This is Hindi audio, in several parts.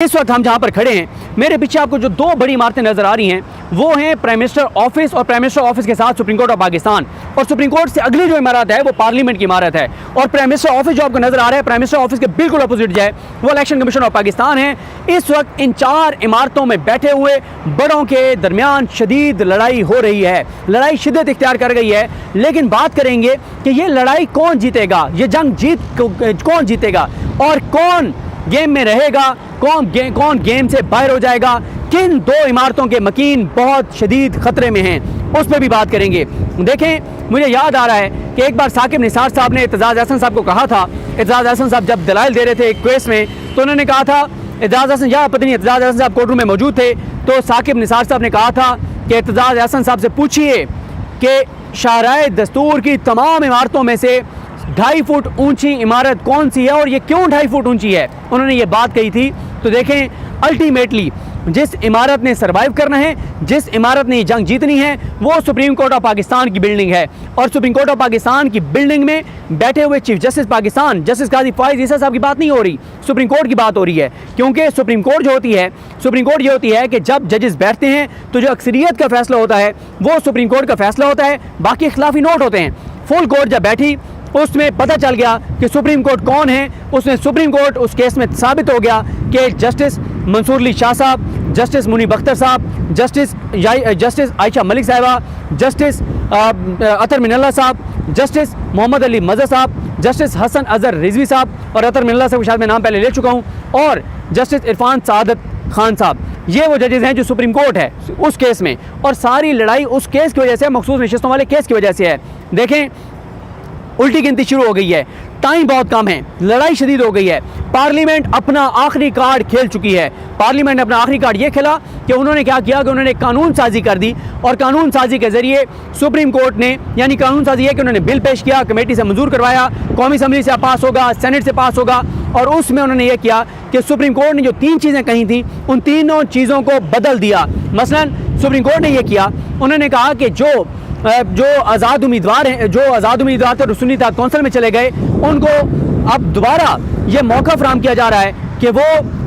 इस वक्त हम जहां पर खड़े हैं, मेरे पीछे आपको जो दो बड़ी इमारतें नजर आ रही हैं वो हैं प्राइम मिनिस्टर ऑफिस और प्राइम मिनिस्टर ऑफिस के साथ सुप्रीम कोर्ट ऑफ पाकिस्तान। और सुप्रीम कोर्ट से अगली जो इमारत है वो पार्लियामेंट की इमारत है। और प्राइम मिनिस्टर ऑफिस जो आपको नजर आ रहा है, प्राइम मिनिस्टर ऑफिस के बिल्कुल अपोजिट जो है वो इलेक्शन कमीशन ऑफ पाकिस्तान है। इस वक्त इन चार इमारतों में बैठे हुए बड़ों के दरमियान शदीद लड़ाई हो रही है, लड़ाई शिद्दत इख्तियार कर गई है। लेकिन बात करेंगे कि ये लड़ाई कौन जीतेगा, ये जंग कौन जीतेगा और कौन गेम में रहेगा, कौन गेम से बाहर हो जाएगा, किन दो इमारतों के मकीन बहुत शदीद खतरे में हैं, उस पर भी बात करेंगे। देखें, मुझे याद आ रहा है कि एक बार साकिब निसार साहब ने एतजाज हसन साहब को कहा था, एतजाज हसन साहब जब दलाइल दे रहे थे एक केस में, तो उन्होंने कहा था, एतजाज हसन या पता नहीं एतजाज हसन साहब कोर्ट रूम में मौजूद थे, तो साकिब निसार साहब ने कहा था कि एतजाज हसन साहब से पूछिए कि शाहराए दस्तूर की तमाम इमारतों में से 2.5 फुट ऊंची इमारत कौन सी है और ये क्यों 2.5 फुट ऊंची है। उन्होंने ये बात कही थी। तो देखें, अल्टीमेटली जिस इमारत ने सरवाइव करना है, जिस इमारत ने जंग जीतनी है, वो सुप्रीम कोर्ट ऑफ पाकिस्तान की बिल्डिंग है। और सुप्रीम कोर्ट ऑफ पाकिस्तान की बिल्डिंग में बैठे हुए चीफ जस्टिस पाकिस्तान जस्टिस काजी फाइज ईसा साहब की बात नहीं हो रही, सुप्रीम कोर्ट की बात हो रही है। क्योंकि सुप्रीम कोर्ट जो होती है, सुप्रीम कोर्ट ये होती है कि जब जजेस बैठते हैं तो जो अक्सरियत का फैसला होता है वो सुप्रीम कोर्ट का फैसला होता है, बाकी खिलाफी नोट होते हैं। फुल कोर्ट जब बैठी उसमें पता चल गया कि सुप्रीम कोर्ट कौन है, उसमें सुप्रीम कोर्ट उस केस में साबित हो गया कि जस्टिस मंसूर अली शाह साहब, जस्टिस मुनीब अख्तर साहब, जस्टिस आयशा मलिक साहिबा, जस्टिस अतर मिनल्ला साहब, जस्टिस मोहम्मद अली मज़हर साहब, जस्टिस हसन अजहर रिजवी साहब, और अतर मिनल्ला साहब शायद मैं नाम पहले ले चुका हूँ, और जस्टिस इरफान सादत खान साहब, ये वो जजेस हैं जो सुप्रीम कोर्ट है उस केस में। और सारी लड़ाई उस केस की वजह से, मखसूस नशिस्तों वाले केस की वजह से है। देखें, उल्टी गिनती शुरू हो गई है, टाइम बहुत कम है, लड़ाई शदीद हो गई है। पार्लियामेंट अपना आखिरी कार्ड खेल चुकी है। पार्लियामेंट ने अपना आखिरी कार्ड ये खेला कि उन्होंने क्या किया कि उन्होंने कानून साजी कर दी, और कानून साजी के जरिए सुप्रीम कोर्ट ने, यानी कानून साजी है कि उन्होंने बिल पेश किया, कमेटी से मंजूर करवाया, कौमी असम्बली से पास होगा, सेनेट से पास होगा, और उसमें उन्होंने ये किया कि सुप्रीम कोर्ट ने जो 3 चीज़ें कही थी उन तीनों चीज़ों को बदल दिया। मसलन सुप्रीम कोर्ट ने ये किया, उन्होंने कहा कि जो आज़ाद उम्मीदवार हैं, जो आज़ाद उम्मीदवार थे रसूली इत्तेहाद कौंसिल में चले गए, उनको अब दोबारा ये मौका फराहम किया जा रहा है कि वो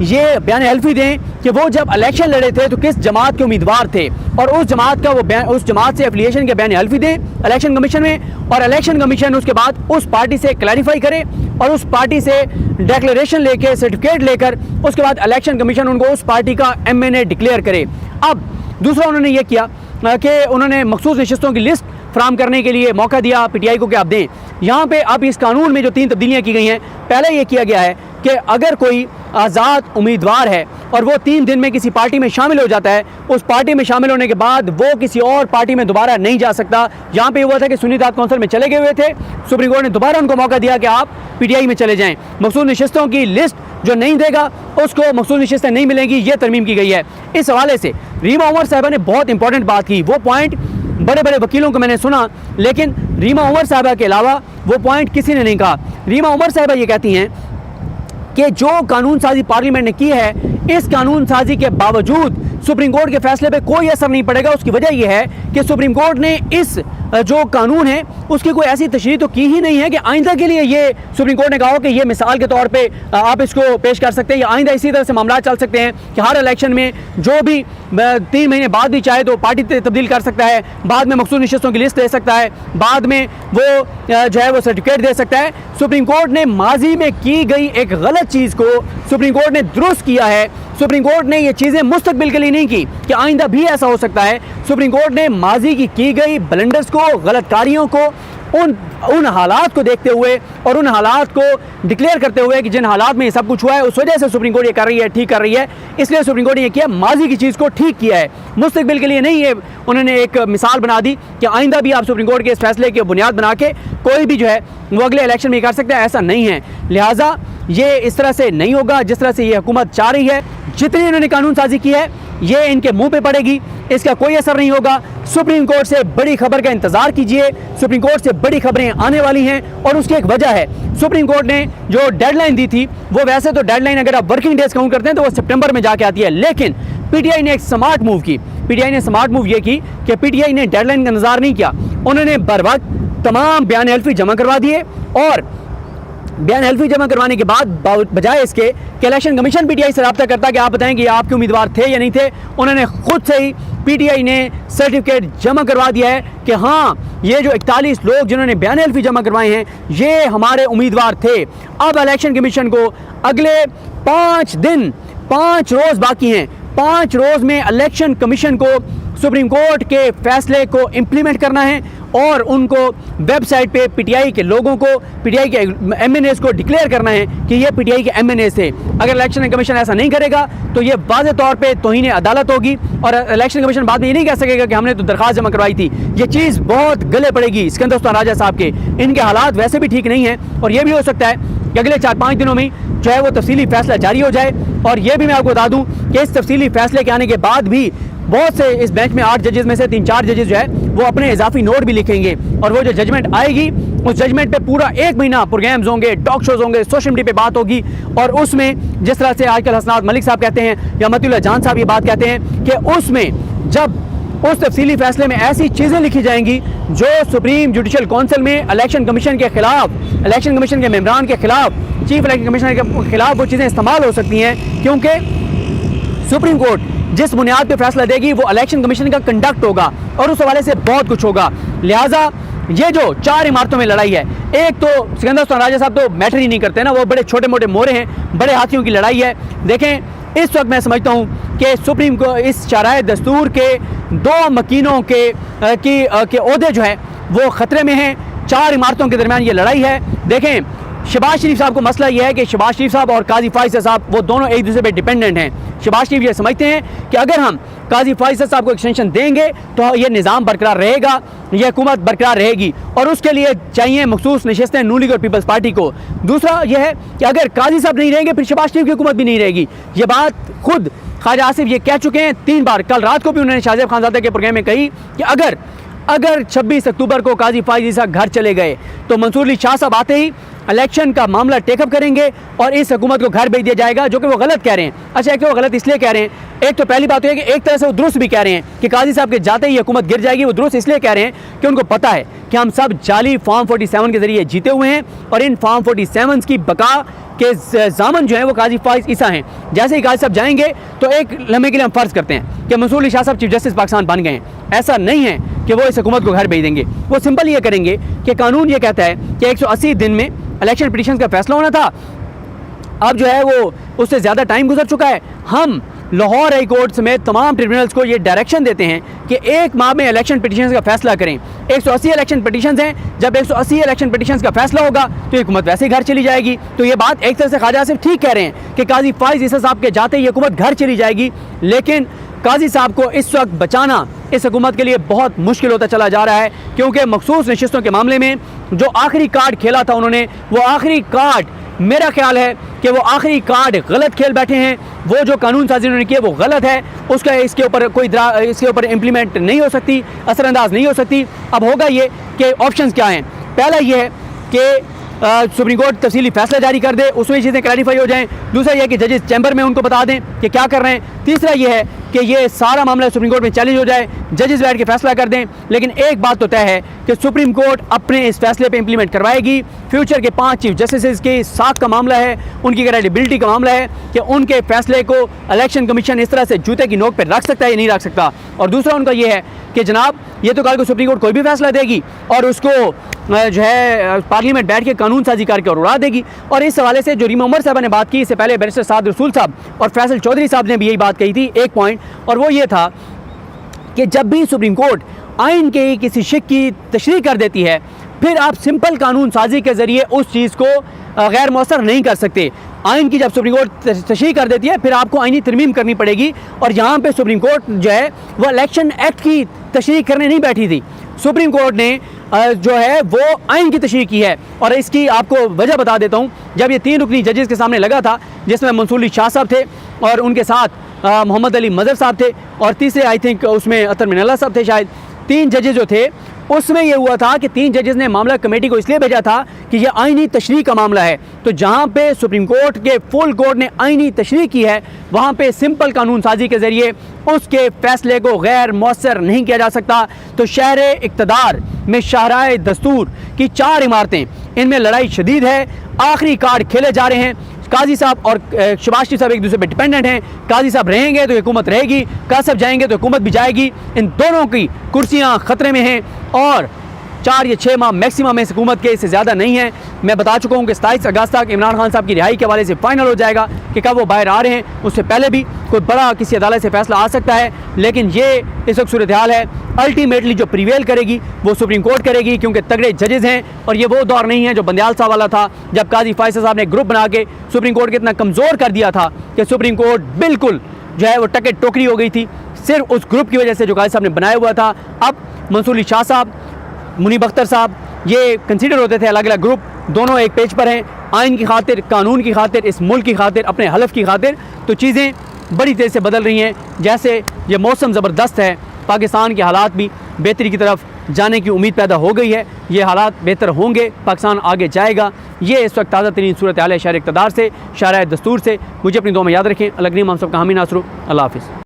ये बयान हल्फी दें कि वो जब इलेक्शन लड़े थे तो किस जमात के उम्मीदवार थे, और उस जमात का उस जमात से एफिलिएशन के बयान हल्फी दें इलेक्शन कमीशन में, और इलेक्शन कमीशन उसके बाद उस पार्टी से क्लैरिफाई करे और उस पार्टी से डिक्लेरेशन लेके, सर्टिफिकेट लेकर, उसके बाद इलेक्शन कमीशन उनको उस पार्टी का MNA डिक्लेयर करे। अब दूसरा उन्होंने ये किया कि उन्होंने मखसूस नशिस्तों की लिस्ट फराहम करने के लिए मौका दिया PTI को कि आप दें। यहाँ पे अब इस कानून में जो 3 तब्दीलियाँ की गई हैं, पहले ये किया गया है कि अगर कोई आज़ाद उम्मीदवार है और वो 3 दिन में किसी पार्टी में शामिल हो जाता है, उस पार्टी में शामिल होने के बाद वो किसी और पार्टी में दोबारा नहीं जा सकता। यहाँ पे हुआ था कि सुन्नी इत्तेहाद कौंसिल में चले गए हुए थे, सुप्रीम कोर्ट ने दोबारा उनको मौका दिया कि आप PTI में चले जाएँ। मखसूस नशिस्तों की लिस्ट जो नहीं देगा उसको मखसूस नशिस्तें नहीं मिलेंगी, ये तरमीम की गई है। इस हवाले से रीमा उमर साहिबा ने बहुत इंपॉर्टेंट बात की। वो पॉइंट बड़े बड़े वकीलों को मैंने सुना, लेकिन रीमा उमर साहिबा के अलावा वो पॉइंट किसी ने नहीं कहा। रीमा उमर साहिबा ये कहती हैं कि जो कानून साजी पार्लियामेंट ने की है, इस कानून साजी के बावजूद सुप्रीम कोर्ट के फैसले पे कोई असर नहीं पड़ेगा। उसकी वजह यह है कि सुप्रीम कोर्ट ने इस जो कानून है उसकी कोई ऐसी तशरीह तो की ही नहीं है कि आइंदा के लिए ये सुप्रीम कोर्ट ने कहा हो कि ये मिसाल के तौर पे आप इसको पेश कर सकते हैं, या आइंदा इसी तरह से मामला चल सकते हैं कि हर इलेक्शन में जो भी 3 महीने बाद भी चाहे तो पार्टी तब्दील कर सकता है, बाद में मखसूस नशिस्तों की लिस्ट दे सकता है, बाद में वो जो है वो सर्टिफिकेट दे सकता है। सुप्रीम कोर्ट ने माजी में की गई एक गलत चीज़ को सुप्रीम कोर्ट ने दुरुस्त किया है। सुप्रीम कोर्ट ने ये चीज़ें मुस्तकबिल के लिए नहीं की कि आइंदा भी ऐसा हो सकता है। सुप्रीम कोर्ट ने माजी की गई ब्लंडर्स को, गलतकारियों को, उन हालात को देखते हुए और उन हालात को डिक्लेयर करते हुए कि जिन हालात में ये सब कुछ हुआ है उस वजह से सुप्रीम कोर्ट ये कर रही है, ठीक कर रही है, इसलिए सुप्रीम कोर्ट ने ये किया, माजी की चीज़ को ठीक किया है, मुस्तकबिल के लिए नहीं। ये उन्होंने एक मिसाल बना दी कि आइंदा भी आप सुप्रीम कोर्ट के इस फैसले की बुनियाद बना के कोई भी जो है वो अगले इलेक्शन में कर सकता है, ऐसा नहीं है। लिहाजा ये इस तरह से नहीं होगा जिस तरह से ये हुकूमत चाह रही है। जितनी इन्होंने कानून साजी की है ये इनके मुंह पे पड़ेगी, इसका कोई असर नहीं होगा। सुप्रीम कोर्ट से बड़ी खबर का इंतजार कीजिए, सुप्रीम कोर्ट से बड़ी खबरें आने वाली हैं, और उसकी एक वजह है, सुप्रीम कोर्ट ने जो डेडलाइन दी थी वो वैसे तो डेडलाइन अगर आप वर्किंग डेज काउंट करते हैं तो वो सितंबर में जाके आती है, लेकिन PTI ने एक स्मार्ट मूव की। PTI ने स्मार्ट मूव ये की कि PTI ने डेडलाइन का इंतजार नहीं किया, उन्होंने बर वक्त तमाम बयान हल्फी जमा करवा दिए और बयान हल्फी जमा करवाने के बाद बजाय इसके कि इलेक्शन कमीशन पीटीआई से रब्ता करता कि आप बताएं कि आपके उम्मीदवार थे या नहीं थे, उन्होंने खुद से ही पीटीआई ने सर्टिफिकेट जमा करवा दिया है कि हाँ ये जो 41 लोग जिन्होंने बयान हल्फी जमा करवाए हैं ये हमारे उम्मीदवार थे। अब इलेक्शन कमीशन को अगले 5 दिन 5 रोज़ बाकी हैं, 5 रोज़ में इलेक्शन कमीशन को सुप्रीम कोर्ट के फैसले को इम्प्लीमेंट करना है और उनको वेबसाइट पे पीटीआई के लोगों को, पीटीआई के एमएनएस को डिक्लेयर करना है कि ये पीटीआई के एमएनएस है। अगर इलेक्शन कमीशन ऐसा नहीं करेगा तो ये वाज़े तौर पे तौहीन अदालत होगी और इलेक्शन कमीशन बाद में ये नहीं कह सकेगा कि हमने तो दरख्वास्त जमा करवाई थी। ये चीज़ बहुत गले पड़ेगी सिकंदर उस्मान राजा साहब के। इनके हालात वैसे भी ठीक नहीं हैं और ये भी हो सकता है कि अगले 4-5 दिनों में जो है वो तफसीली फैसला जारी हो जाए। और ये भी मैं आपको बता दूँ कि इस तफसीली फैसले के आने के बाद भी बहुत से इस बेंच में 8 जजेस में से 3-4 जजेस जो है वो अपने इजाफी नोट भी लिखेंगे और वो जो जजमेंट आएगी उस जजमेंट पे पूरा 1 महीना प्रोग्राम्स होंगे, टॉक शोज होंगे, सोशल मीडिया पे बात होगी। और उसमें जिस तरह से आजकल हसनात मलिक साहब कहते हैं या मतीउल्लाह जान साहब ये बात कहते हैं कि उसमें जब उस तफसीली फैसले में ऐसी चीज़ें लिखी जाएंगी जो सुप्रीम जुडिशल काउंसिल में इलेक्शन कमीशन के खिलाफ, इलेक्शन कमीशन के मेंबरान के खिलाफ, चीफ इलेक्शन कमिश्नर के खिलाफ वो चीज़ें इस्तेमाल हो सकती हैं, क्योंकि सुप्रीम कोर्ट जिस बुनियाद पे फैसला देगी वो इलेक्शन कमीशन का कंडक्ट होगा और उस हवाले से बहुत कुछ होगा। लिहाजा ये जो 4 इमारतों में लड़ाई है, एक तो सिकंदर उस्मान राजा साहब तो मैटर ही नहीं करते ना, वो बड़े छोटे मोटे मोरे हैं, बड़े हाथियों की लड़ाई है। देखें इस वक्त मैं समझता हूँ कि सुप्रीम को इस शराय दस्तूर के 2 मकीनों के ओहदे जो है वो ख़तरे में हैं। 4 इमारतों के दरमियान ये लड़ाई है। देखें शहबाज शरीफ साहब को मसला यह है कि शहबाज शरीफ साहब और काजी फाइज़ साहब वो दोनों एक दूसरे पे डिपेंडेंट हैं। शहबाज शरीफ ये समझते हैं कि अगर हम काजी फाइज़ साहब को एक्सटेंशन देंगे तो ये निज़ाम बरकरार रहेगा, ये हुकूमत बरकरार रहेगी और उसके लिए चाहिए मखसूस नशस्तें नून लीग और पीपल्स पार्टी को। दूसरा यह है कि अगर काजी साहब नहीं रहेंगे फिर शहबाज शरीफ की हुकूमत भी नहीं रहेगी। ये बात खुद ख्वाजा आसिफ ये कह चुके हैं 3 बार। कल रात को भी उन्होंने शाहजेब खानजादा के प्रोग्राम में कही कि अगर 26 अक्टूबर को काजी फाइज़ साहब घर चले गए तो मंसूर अली शाह साहब आते ही इलेक्शन का मामला टेकअप करेंगे और इस हुकूमत को घर भेज दिया जाएगा, जो कि वो गलत कह रहे हैं। अच्छा, एक तो वो गलत इसलिए कह रहे हैं, एक तो पहली बात है कि एक तरह से वो दुरुस्त भी कह रहे हैं कि काजी साहब के जाते ही हुकूमत गिर जाएगी। वो दुरुस्त इसलिए कह रहे हैं कि उनको पता है कि हम सब जाली फॉर्म 47 के जरिए जीते हुए हैं और इन फॉर्म 47 की बका के ज़ामन जो है वो काजी फाइज़ ईसा हैं। जैसे ही काजी साहब जाएंगे तो एक लम्हे के लिए हम फ़र्ज़ करते हैं कि मंसूर अली शाह साहब चीफ जस्टिस पाकिस्तान बन गए हैं। ऐसा नहीं है कि वो इस हुकूमत को घर भेज देंगे। वो सिंपल ये करेंगे कि कानून ये कहता है कि 180 दिन में इलेक्शन पिटीशन का फैसला होना था, अब जो है वो उससे ज़्यादा टाइम गुजर चुका है। हम लाहौर हाई कोर्ट समेत तमाम ट्रिब्यूनल्स को ये डायरेक्शन देते हैं कि 1 माह में इलेक्शन पिटीशन का फैसला करें। 180 इलेक्शन पिटीशन हैं, जब 180 इलेक्शन पिटीशन का फैसला होगा तो ये हुकूमत वैसे ही घर चली जाएगी। तो ये बात एक तरह से ख्वाजा आसिफ ठीक कह रहे हैं कि काजी फाइज़ ईसा साहब के जाते ही हुकूमत घर चली जाएगी, लेकिन काजी साहब को इस वक्त बचाना इस हुकूमत के लिए बहुत मुश्किल होता चला जा रहा है, क्योंकि मखसूस नशिस्तों के मामले में जो आखिरी कार्ड खेला था उन्होंने, वो आखिरी कार्ड मेरा ख्याल है कि वो आखिरी कार्ड गलत खेल बैठे हैं। वो जो कानून साजी उन्होंने की है वो गलत है, उसका इसके ऊपर इम्प्लीमेंट नहीं हो सकती, असरअंदाज नहीं हो सकती। अब होगा ये कि ऑप्शंस क्या हैं। पहला ये है कि सुप्रीम कोर्ट तफसीली फैसला जारी कर दे, उसमें चीज़ें क्लैरिफाई हो जाएं। दूसरा यह है कि जजेस चैम्बर में उनको बता दें कि क्या कर रहे हैं। तीसरा यह है कि ये सारा मामला सुप्रीम कोर्ट में चैलेंज हो जाए, जजेस बैठ के फैसला कर दें। लेकिन एक बात तो तय है कि सुप्रीम कोर्ट अपने इस फैसले पे इंप्लीमेंट करवाएगी। फ्यूचर के 5 चीफ जस्टिस के साख का मामला है, उनकी क्रेडिबिलिटी का मामला है कि उनके फैसले को इलेक्शन कमीशन इस तरह से जूते की नोक पर रख सकता है या नहीं रख सकता। और दूसरा उनका ये है कि जनाब ये तो कल को सुप्रीम कोर्ट कोई भी फैसला देगी और उसको जो है पार्लियामेंट बैठ के कानून साजी करके और उड़ा देगी। और इस हवाले से जो रीमा उमर साहब ने बात की, इससे पहले बैरिस्टर साद रसूल साहब और फैसल चौधरी साहब ने भी यही बात कही थी, एक पॉइंट, और वो ये था कि जब भी सुप्रीम कोर्ट आइन के किसी शिक की तशरीह कर देती है फिर आप सिंपल कानून साजी के ज़रिए उस चीज़ को गैर मौसर नहीं कर सकते। आइन की जब सुप्रीम कोर्ट तशरीह कर देती है फिर आपको आइनी तरमीम करनी पड़ेगी। और यहाँ पे सुप्रीम कोर्ट जो है वो इलेक्शन एक्ट की तशरीह करने नहीं बैठी थी। सुप्रीम कोर्ट ने जो है वो आइन की तशरीह की है। और इसकी आपको वजह बता देता हूँ। जब ये 3 रुकनी जजेस के सामने लगा था, जिसमें मंसूर अली शाह साहब थे और उनके साथ मोहम्मद अली मजहर साहब थे और तीसरे आई थिंक उसमें अतर मिनल्ला साहब थे, शायद 3 जजेस जो थे, उसमें यह हुआ था कि 3 जजेस ने मामला कमेटी को इसलिए भेजा था कि यह आइनी तशरीह का मामला है। तो जहाँ पे सुप्रीम कोर्ट के फुल कोर्ट ने आइनी तशरीह की है वहाँ पे सिंपल कानून साजी के ज़रिए उसके फैसले को गैर मौसर नहीं किया जा सकता। तो शहर इक़्तिदार में शाहराए दस्तूर की 4 इमारतें, इनमें लड़ाई शदीद है आखिरी कार्ड खेले जा रहे हैं। काजी साहब और शहबाज शरीफ साहब एक दूसरे पे डिपेंडेंट हैं। काजी साहब रहेंगे तो हुकूमत रहेगी, काजी साहब जाएंगे तो हुकूमत भी जाएगी। इन दोनों की कुर्सियां खतरे में हैं और 4 या 6 माह मैक्सिमम इस हुकूमत के, इससे ज़्यादा नहीं है। मैं बता चुका हूँ कि 27 अगस्त तक इमरान खान साहब की रिहाई के हवाले से फाइनल हो जाएगा कि कब वो बाहर आ रहे हैं। उससे पहले भी कोई बड़ा किसी अदालत से फैसला आ सकता है, लेकिन ये इस वक्त सूरत हाल है। अल्टीमेटली जो प्रिवेल करेगी वो सुप्रीम कोर्ट करेगी, क्योंकि तगड़े जजेस हैं और ये वो दौर नहीं है जो बंदयाल साहब वाला था, जब काजी फैसल साहब ने ग्रुप बना के सुप्रीम कोर्ट को इतना कमज़ोर कर दिया था कि सुप्रीम कोर्ट बिल्कुल जो है वो टके टोकरी हो गई थी, सिर्फ उस ग्रुप की वजह से जो काजी साहब ने बनाया हुआ था। अब मंसूर अली शाह साहब, मुनीब अख्तर साहब, ये कंसीडर होते थे अलग अलग ग्रुप, दोनों एक पेज पर हैं, आइन की खातिर, कानून की खातिर, इस मुल्क की खातिर, अपने हलफ की खातिर। तो चीज़ें बड़ी तेज़ से बदल रही हैं। जैसे ये मौसम ज़बरदस्त है, पाकिस्तान के हालात भी बेहतरी की तरफ जाने की उम्मीद पैदा हो गई है। ये हालात बेहतर होंगे, पाकिस्तान आगे जाएगा। ये इस वक्त ताज़ा तरीन सूरत हाल है शहर इक़्तिदार से, शहर दस्तूर से। मुझे अपनी दुआ में याद रखें। अल्लाह करीम हम सब का हामी नासरू। अल्लाह हाफ़िज़।